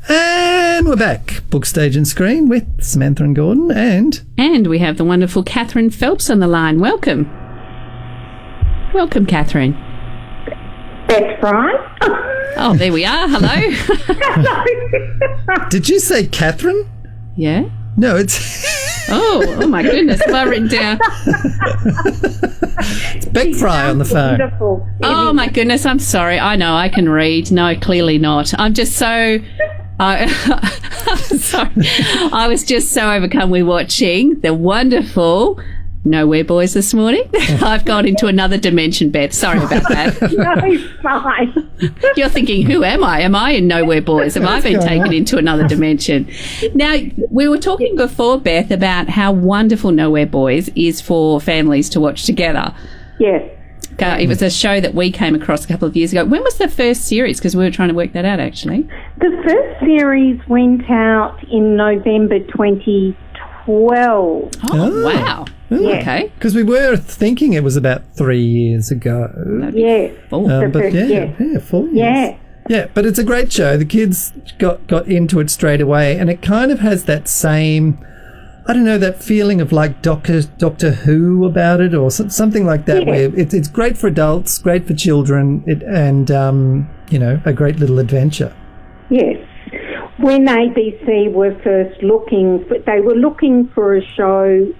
And we're back. Book, Stage and Screen with Samantha and Gordon And we have the wonderful Catherine Phelps on the line. Welcome. Welcome, Catherine. Beth Frey. Oh, there we are. Hello. Hello. Did you say Catherine? Yeah. No, it's... Oh my goodness. Have I written down? It's Beth Frey on the phone. Wonderful. Oh, my goodness. I'm sorry. I know I can read. No, clearly not. I'm just so... I'm sorry. I was just so overcome with watching the wonderful Nowhere Boys this morning. I've gone into another dimension, Beth. Sorry about that. No, it's fine. You're thinking, who am I? Am I in Nowhere Boys? Have I been taken into another dimension? Now, we were talking before, Beth, about how wonderful Nowhere Boys is for families to watch together. Yes. It was a show that we came across a couple of years ago. When was the first series? Because we were trying to work that out, actually. The first series went out in November 2012. Oh, wow. Yeah. Okay. Because we were thinking it was about 3 years ago. Yes. But 4 years. Yeah. Yeah, but it's a great show. The kids got into it straight away, and it kind of has that same, I don't know, that feeling of like Doctor Who about it, or something like that. Yeah. Where it's great for adults, great for children, and a great little adventure. Yes. When ABC were first they were looking for a show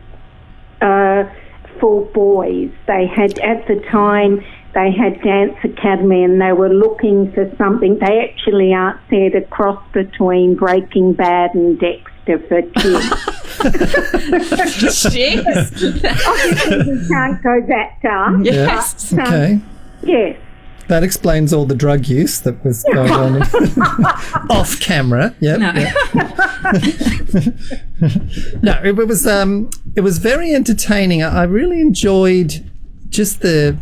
for boys. They had, at the time, they had Dance Academy, and they were looking for something. They actually said a cross between Breaking Bad and Dexter for kids. Obviously, we can't go that dark. Yes. But, okay. Yes. That explains all the drug use that was going on off camera. Yep. No. No, it was very entertaining. I really enjoyed just the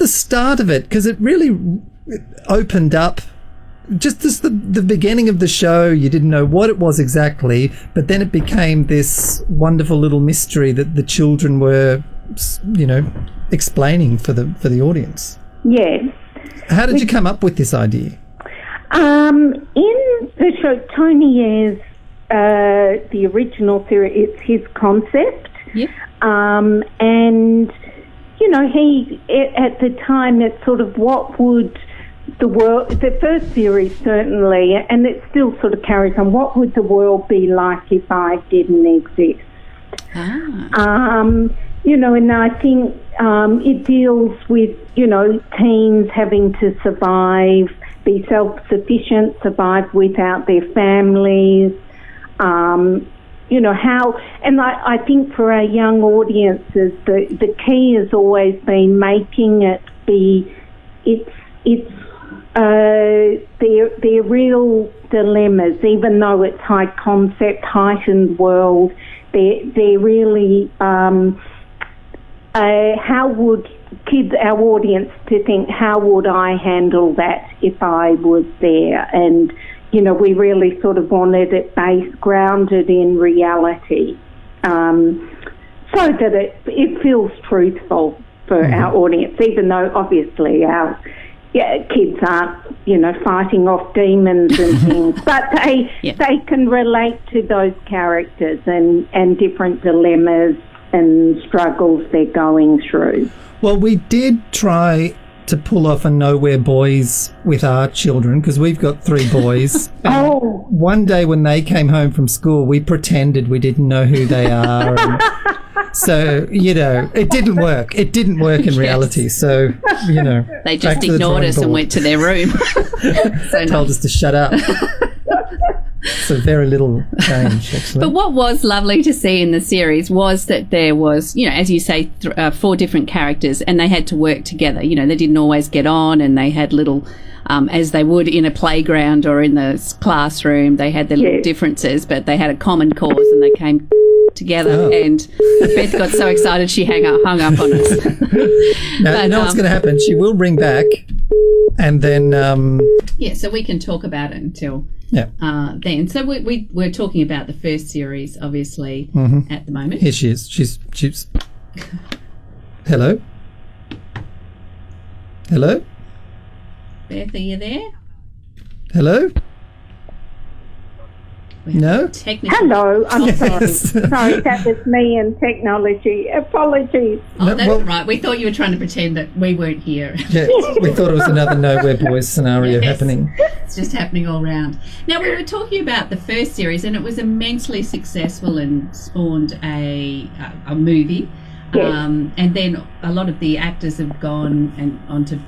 start of it, because it really opened up. Just as the beginning of the show, you didn't know what it was exactly, but then it became this wonderful little mystery that the children were, explaining for the audience. Yes. How did you come up with this idea? In the show, Tony is the original theory. It's his concept. Yep. And he at the time, it's sort of what would the first series certainly, and it still sort of carries on. What would the world be like if I didn't exist? And I think it deals with, teens having to survive, be self-sufficient, survive without their families, I think for our young audiences, the key has always been making it be, they're real dilemmas, even though it's high concept, heightened world. They're really how would kids, our audience, to think, how would I handle that if I was there? And we really sort of wanted it grounded in reality, so that it feels truthful for our audience, even though obviously our kids aren't, fighting off demons and things, but they can relate to those characters and different dilemmas and struggles they're going through. Well, we did try to pull off a Nowhere Boys with our children, because we've got 3 boys. Oh. One day when they came home from school, we pretended we didn't know who they are. And so, it didn't work. It didn't work in reality. So, They just ignored us and went to their room. Told us to shut up. So very little change, actually. But what was lovely to see in the series was that there was, as you say, 4 different characters, and they had to work together. They didn't always get on, and they had little, as they would in a playground or in the classroom, they had their little differences, but they had a common cause, and they came together. And Beth got so excited she hung up on us. Now, you know what's going to happen? She will ring back, and then... so we can talk about it until... Yeah. Then, so we're talking about the first series, obviously, at the moment. Here she is. She's. Hello. Hello. Beth, are you there? Hello? No? Hello, I'm sorry. Sorry, that was me and technology. Apologies. Oh, that's right. We thought you were trying to pretend that we weren't here. Yeah, we thought it was another Nowhere Boys scenario happening. It's just happening all round. Now, we were talking about the first series, and it was immensely successful and spawned a movie. Yes. And then a lot of the actors have gone and onto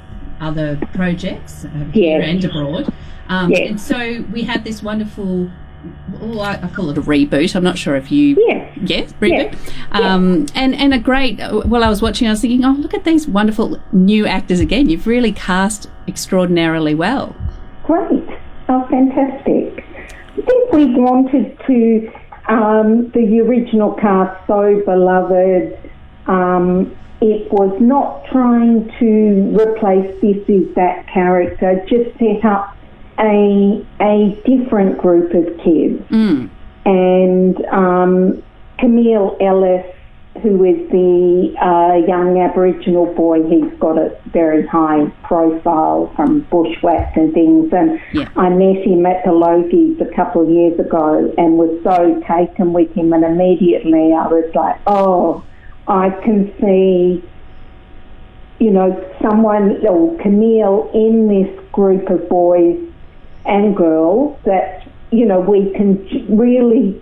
other projects here and abroad. And so we had this wonderful... I call it a reboot. I'm not sure if you... Yes, reboot. And a great... While I was watching, I was thinking, oh, look at these wonderful new actors again. You've really cast extraordinarily well. Great. Oh, fantastic. I think we wanted to... the original cast, so beloved. It was not trying to replace this is that character, just set up a different group of kids. And Camille Ellis, who is the young Aboriginal boy, he's got a very high profile from bushwhacks and things, and I met him at the Logies a couple of years ago and was so taken with him, and immediately I was like, oh, I can see, you know, someone, or Camille, in this group of boys and girls that, you know, we can really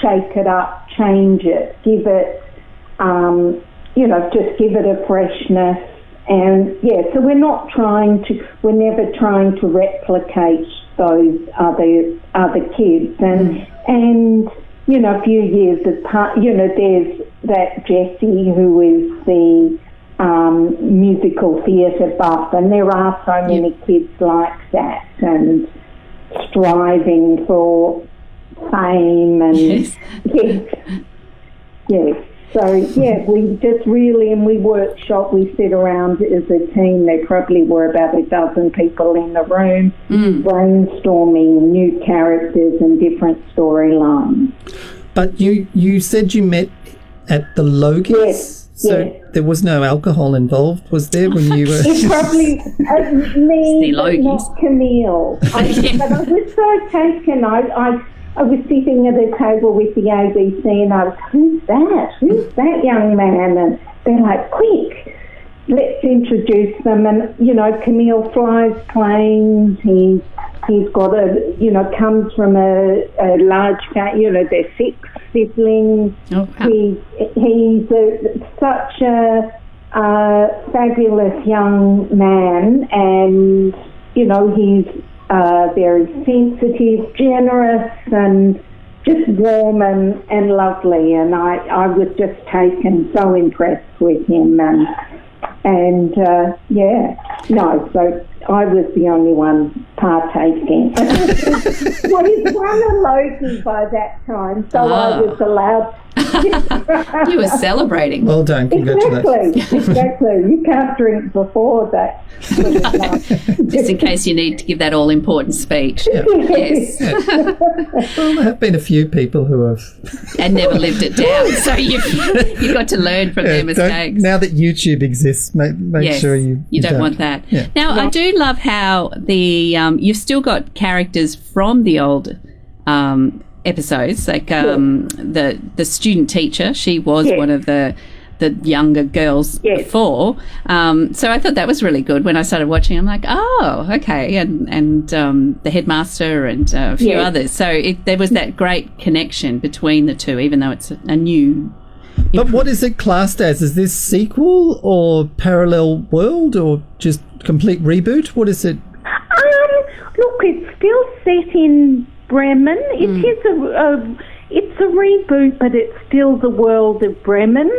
shake it up, change it, give it, you know, just give it a freshness. And, so we're never trying to replicate those other kids. And you know, a few years apart, you know, there's that Jessie who is the musical theatre buff, and there are so many kids like that and striving for fame and So we just really, and we workshop, we sit around as a team. There probably were about a dozen people in the room brainstorming new characters and different storylines. But you said you met at the Logies? Yes. So there was no alcohol involved, was there, when you were... It's probably me, but not Camille. But I was so taken. I was sitting at a table with the ABC and I was, who's that young man? And they're like, quick, let's introduce them. And, you know, Camille flies planes. He's got comes from a large family, you know, they're 6 siblings. Okay. He's such a fabulous young man, and, you know, he's very sensitive, generous, and just warm and lovely. And I was just taken, so impressed with him. So I was the only one partaking. Well, he's won a Logie by that time, so I was allowed. You were celebrating. Well done, congratulations. Exactly. You can't drink before that. Just in case you need to give that all-important speech. Yeah. Yes. Yeah. Well, there have been a few people who have... and never lived it down, so you've got to learn from their mistakes. Now that YouTube exists, make sure you don't want that. Yeah. Now, I do love how you've still got characters from the old episodes, like the student teacher. She was one of the younger girls before. So I thought that was really good. When I started watching, I'm like, oh, okay, and the headmaster and a few others. So there was that great connection between the two, even though it's a new... But what is it classed as? Is this sequel or parallel world or just complete reboot? What is it? Look, it's still set in Bremen. It is it's a reboot, but it's still the world of Bremen.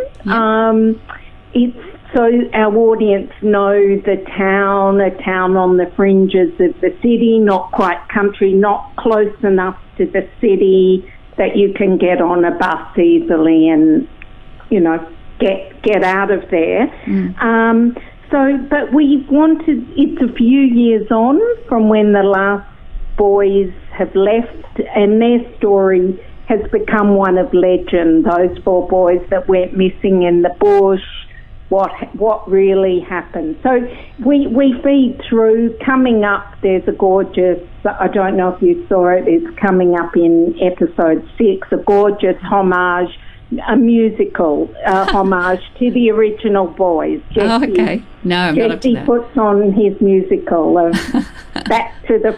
It's so our audience know the town, a town on the fringes of the city, not quite country, not close enough to the city that you can get on a bus easily and, you know, get out of there. But we wanted, it's a few years on from when the last boys have left, and their story has become one of legend. Those 4 boys that went missing in the bush, what really happened. So we feed through. Coming up, there's a gorgeous, I don't know if you saw it, it's coming up in episode 6, a gorgeous homage, a musical homage to the original boys. Jesse, okay. No, I'm not up to that. Jesse puts on his musical of Back to the,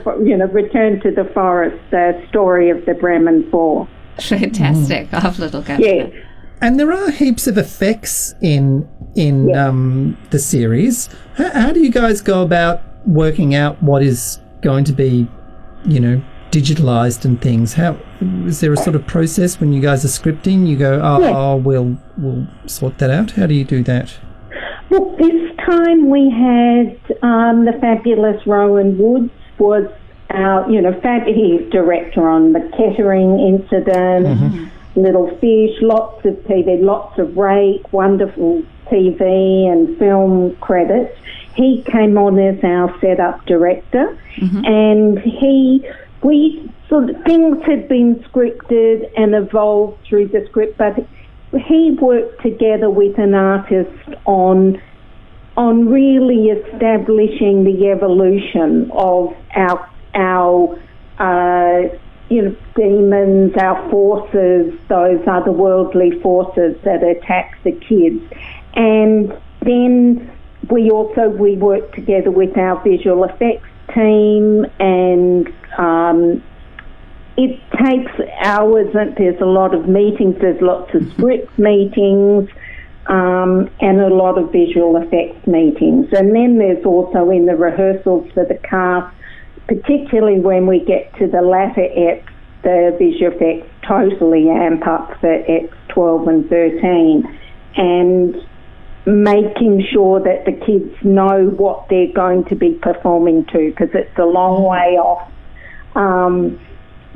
Return to the Forest, the story of the Bremen Four. Fantastic. I'll have a little go. Yeah. And there are heaps of effects in the series. How do you guys go about working out what is going to be, digitalized and things? How is there a sort of process when you guys are scripting? You go, we'll sort that out. How do you do that? Look, this time we had the fabulous Rowan Woods was our, fabulous director on the Kettering incident. Mm-hmm. Little Fish, lots of TV, lots of Rake, wonderful TV and film credits. He came on as our setup director, and things had been scripted and evolved through the script, but he worked together with an artist on really establishing the evolution of our demons, our forces, those otherworldly forces that attack the kids. And then we work together with our visual effects team, and it takes hours, and there's a lot of meetings, there's lots of script meetings, and a lot of visual effects meetings. And then there's also in the rehearsals for the cast, particularly when we get to the latter X, the visual effects totally amp up for X 12 and 13, and making sure that the kids know what they're going to be performing to, because it's a long way off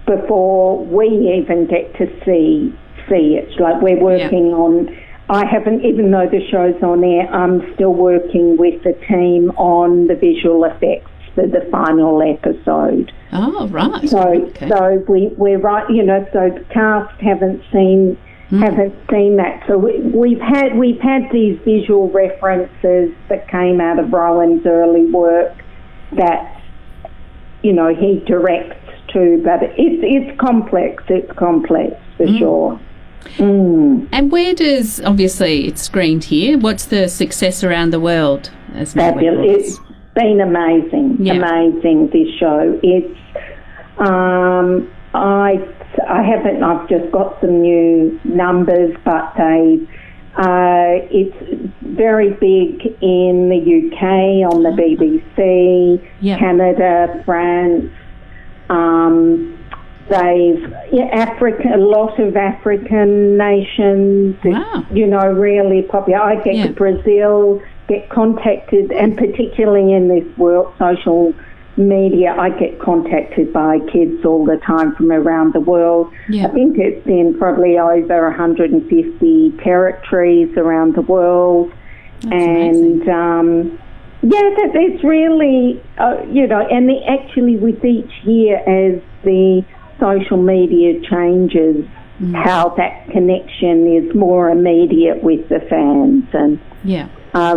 before we even get to see it. Like, we're working on, I haven't, even though the show's on air, I'm still working with the team on the visual effects for the final episode. Oh, right. So we're right, so the cast haven't seen that. So we've had these visual references that came out of Rowan's early work that, he directs to, but it's complex. It's complex for sure. Mm. And where does, obviously it's screened here, what's the success around the world? Fabulous. It's been amazing, this show. It's, I've just got some new numbers, but it's very big in the UK on the BBC, Canada, France. A lot of African nations. Wow. It's, really popular. I get Brazil, get contacted, and particularly in this world, social media, I get contacted by kids all the time from around the world. I think it's in probably over 150 territories around the world. That's amazing. It's really, and actually with each year as the social media changes, how that connection is more immediate with the fans, and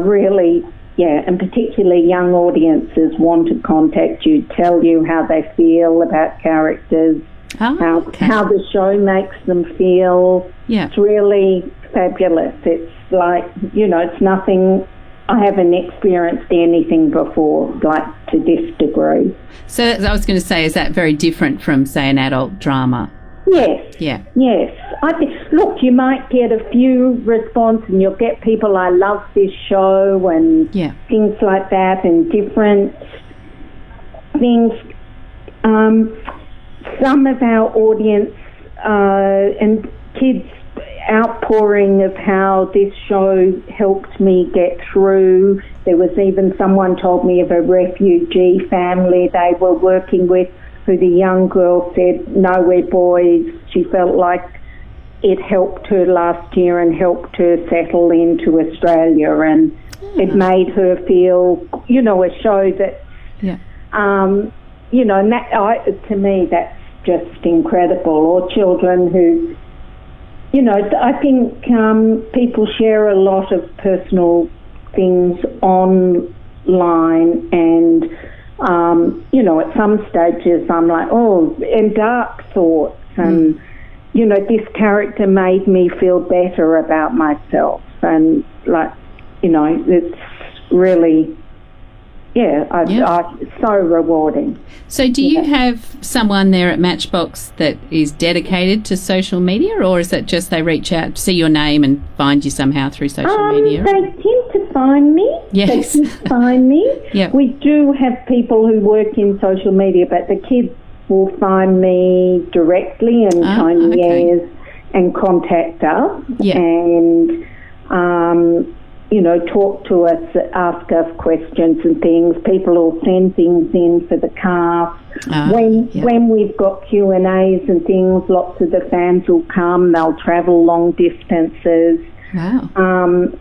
really, and particularly young audiences want to contact you, tell you how they feel about characters, how the show makes them feel. It's really fabulous. It's like, it's nothing, I haven't experienced anything before, like, to this degree. So I was going to say, is that very different from, say, an adult drama? Yes. Yeah. Yes. I think, look, you might get a few response, and you'll get people, I love this show, and things like that, and different things. Some of our audience and kids outpouring of how this show helped me get through. There was even someone told me of a refugee family they were working with, who the young girl said, "No, we're boys." She felt like it helped her last year and helped her settle into Australia, and it made her feel, a show that, and that, to me, that's just incredible. Or children who, I think people share a lot of personal things online, and at some stages I'm like, and dark thoughts, and this character made me feel better about myself, and it's really so rewarding. So do you have someone there at Matchbox that is dedicated to social media, or is it just they reach out, see your name and find you somehow through social media? They tend to find me. Yes. They tend to find me. Yep. We do have people who work in social media, but the kids will find me directly and Tony Ayres and contact us and talk to us, ask us questions and things. People will send things in for the cast. When we've got Q&As and things, lots of the fans will come. They'll travel long distances. Wow.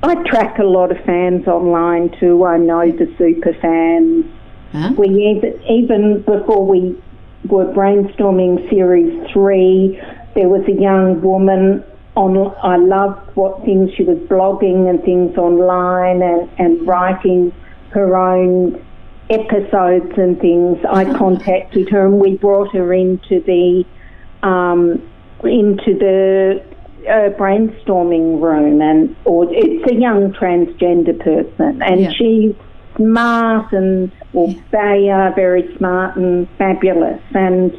I track a lot of fans online too. I know the super fans. We even before we were brainstorming Series 3, there was a young woman I loved what things she was blogging and things online and writing her own episodes and things. I contacted her and we brought her into the brainstorming room, it's a young transgender person, and she's smart they are very smart and fabulous, and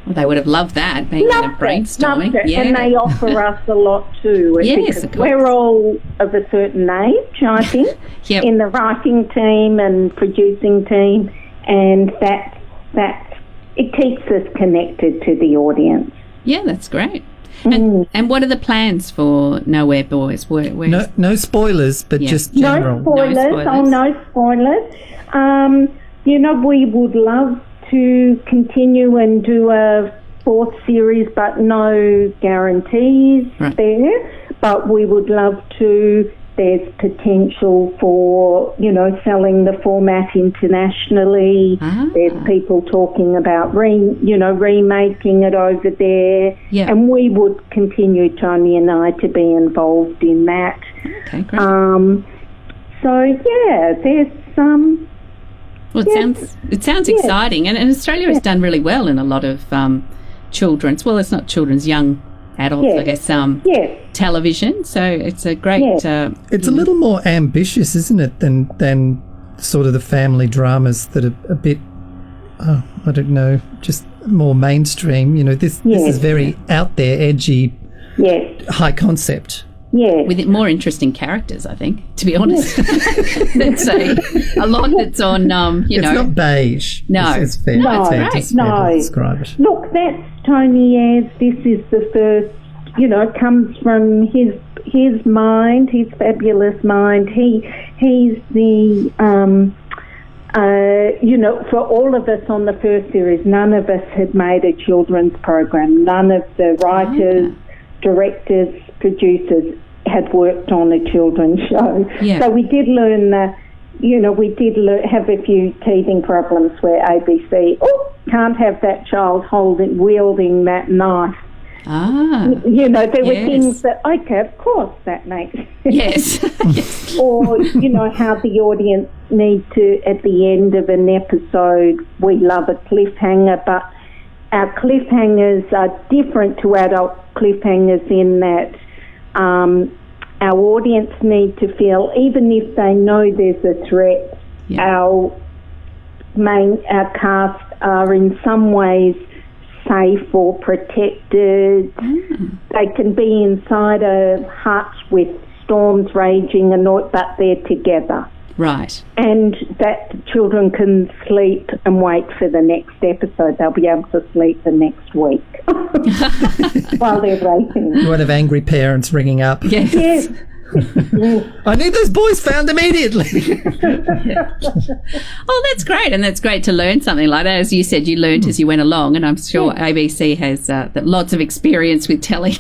they would have loved that, being in a brainstorming. Yeah. And they offer us a lot too. Yes, of course. We're all of a certain age, I think, in the writing team and producing team, and that it keeps us connected to the audience. Yeah, that's great. And what are the plans for Nowhere Boys? No spoilers, but just general. No spoilers. We would love to continue and do a 4th series, but no guarantees there. But we would love to. There's potential for, selling the format internationally. There's people talking about remaking it over there. Yeah. And we would continue, Tony and I, to be involved in that. Okay, great. There's some... Well, it sounds exciting, and Australia has done really well in a lot of children's. Well, it's not children's, young adults, I guess. Television. So it's a great. It's a little more ambitious, isn't it, than sort of the family dramas that are a bit. I don't know, just more mainstream. This is very out there, edgy, high concept. Yeah. With more interesting characters, I think, to be honest. Let's say a lot that's on, It's not beige. No. It's fair. No. It's fair to describe it. Look, that's Tony Ayres. This is the first, comes from his mind, his fabulous mind. He's the, for all of us on the first series, none of us had made a children's program. None of the writers, directors, producers had worked on a children's show. Yeah. So we did learn have a few teething problems where ABC, can't have that child wielding that knife. There were things that, of course, that makes sense. Yes. Or, how the audience need to, at the end of an episode, we love a cliffhanger, but our cliffhangers are different to adult cliffhangers in that our audience need to feel, even if they know there's a threat, our cast are in some ways safe or protected. They can be inside a hut with storms raging but they're together. Right. And that children can sleep and wait for the next episode. They'll be able to sleep the next week while they're waiting. You won't have angry parents ringing up. Yes. I need those boys found immediately. Oh, that's great. And that's great to learn something like that. As you said, you learned as you went along, and I'm sure ABC has lots of experience with telling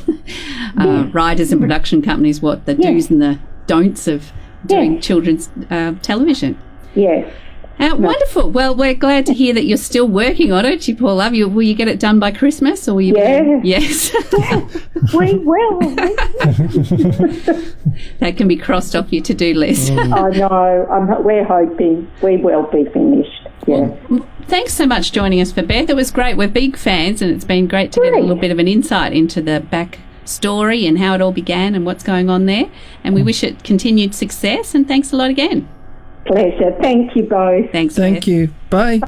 writers and production companies what the do's and the don'ts of doing children's television. Yes. Wonderful. Well, we're glad to hear that you're still working on it. You poor love. Will you get it done by Christmas, or will you? Yeah. Yes. We will. That can be crossed off your to-do list. I know. We're hoping we will be finished. Yeah. Well, thanks so much for joining us for Beth. It was great. We're big fans, and it's been great to get a little bit of an insight into the back story and how it all began and what's going on there. And we wish it continued success. And thanks a lot again. Pleasure. Thank you both. Thanks. Thank Beth. you. Bye.